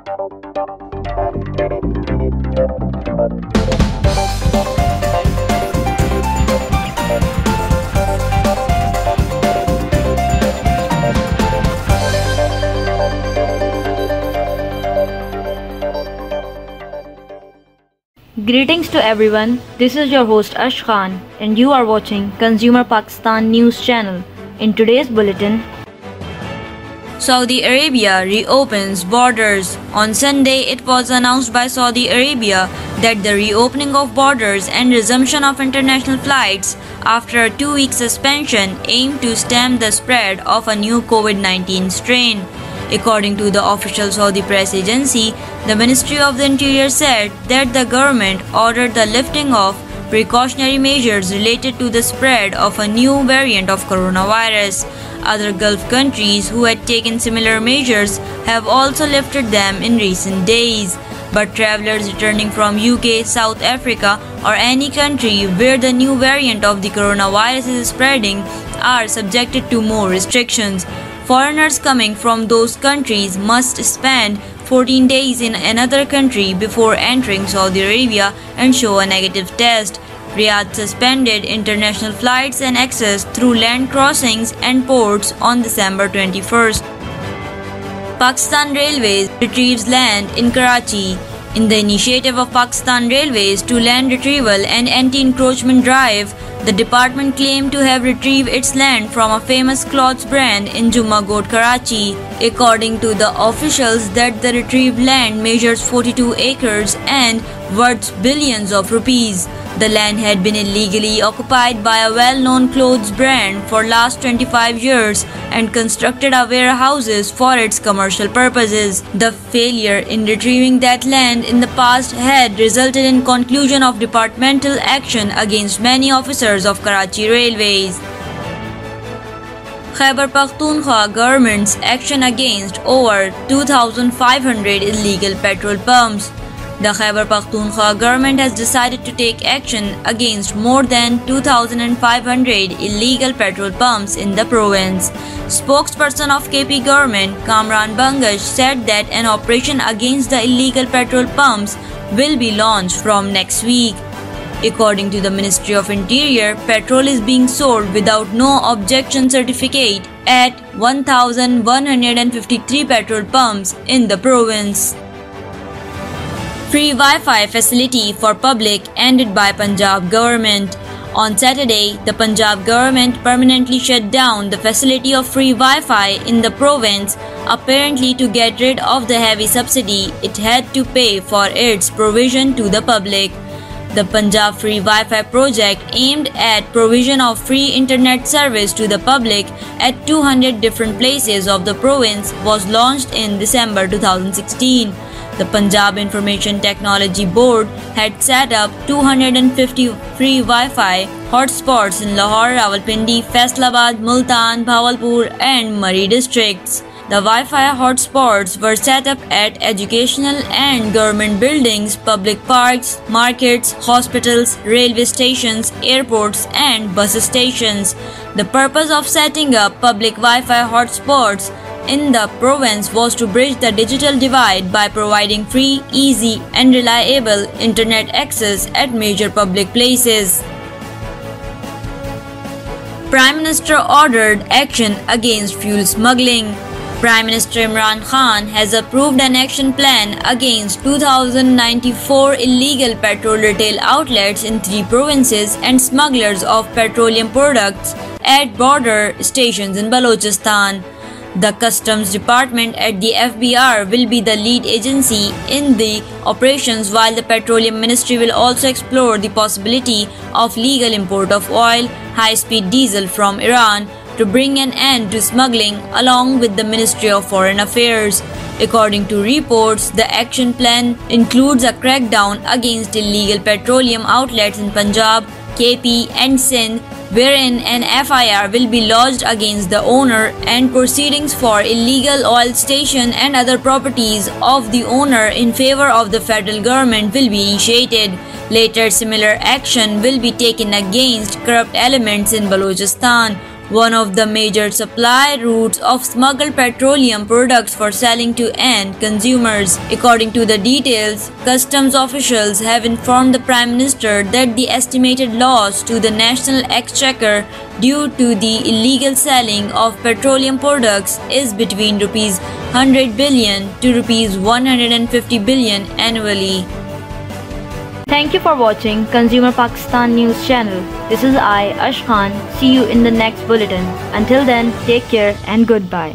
Greetings to everyone, this is your host Ash Khan and you are watching Consumer Pakistan News Channel. In today's bulletin, Saudi Arabia reopens borders. On Sunday, it was announced by Saudi Arabia that the reopening of borders and resumption of international flights after a 2-week suspension aimed to stem the spread of a new COVID-19 strain. According to the official Saudi press agency, the Ministry of the Interior said that the government ordered the lifting of precautionary measures related to the spread of a new variant of coronavirus. Other Gulf countries who had taken similar measures have also lifted them in recent days. But travelers returning from UK, South Africa or any country where the new variant of the coronavirus is spreading are subjected to more restrictions. Foreigners coming from those countries must spend 14 days in another country before entering Saudi Arabia and show a negative test. Riyadh suspended international flights and access through land crossings and ports on December 21st. Pakistan Railways retrieves land in Karachi. In the initiative of Pakistan Railways to land retrieval and anti-encroachment drive, the department claimed to have retrieved its land from a famous clothes brand in Jumagot, Karachi. According to the officials, that the retrieved land measures 42 acres and worth billions of rupees. The land had been illegally occupied by a well-known clothes brand for last 25 years and constructed a warehouses for its commercial purposes. The failure in retrieving that land in the past had resulted in conclusion of departmental action against many officers of Karachi Railways. Khyber Pakhtunkhwa government's action against over 2,500 illegal petrol pumps. The Khyber Pakhtunkhwa government has decided to take action against more than 2,500 illegal petrol pumps in the province. Spokesperson of KP government Kamran Bangash said that an operation against the illegal petrol pumps will be launched from next week. According to the Ministry of Interior, petrol is being sold without no objection certificate at 1,153 petrol pumps in the province. Free Wi-Fi facility for public ended by Punjab government. On Saturday, the Punjab government permanently shut down the facility of free Wi-Fi in the province, apparently to get rid of the heavy subsidy it had to pay for its provision to the public. The Punjab Free Wi-Fi project, aimed at provision of free internet service to the public at 200 different places of the province, was launched in December 2016. The Punjab Information Technology Board had set up 250 free Wi-Fi hotspots in Lahore, Rawalpindi, Faisalabad, Multan, Bhavalpur and Murree districts. The Wi-Fi hotspots were set up at educational and government buildings, public parks, markets, hospitals, railway stations, airports and bus stations. The purpose of setting up public Wi-Fi hotspots in the province was to bridge the digital divide by providing free, easy and reliable internet access at major public places. Prime Minister ordered action against fuel smuggling. Prime Minister Imran Khan has approved an action plan against 2,094 illegal petrol retail outlets in 3 provinces and smugglers of petroleum products at border stations in Balochistan. The Customs Department at the FBR will be the lead agency in the operations, while the Petroleum Ministry will also explore the possibility of legal import of oil, high-speed diesel from Iran to bring an end to smuggling, along with the Ministry of Foreign Affairs. According to reports, the action plan includes a crackdown against illegal petroleum outlets in Punjab, KP and Sindh, wherein an FIR will be lodged against the owner and proceedings for illegal oil station and other properties of the owner in favor of the federal government will be initiated. Later, similar action will be taken against corrupt elements in Balochistan. one of the major supply routes of smuggled petroleum products for selling to end consumers. According to the details, customs officials have informed the Prime Minister that the estimated loss to the national exchequer due to the illegal selling of petroleum products is between rupees 100 billion to rupees 150 billion annually. Thank you for watching Consumer Pakistan News Channel. This is I, Ash Khan. See you in the next bulletin. Until then, take care and goodbye.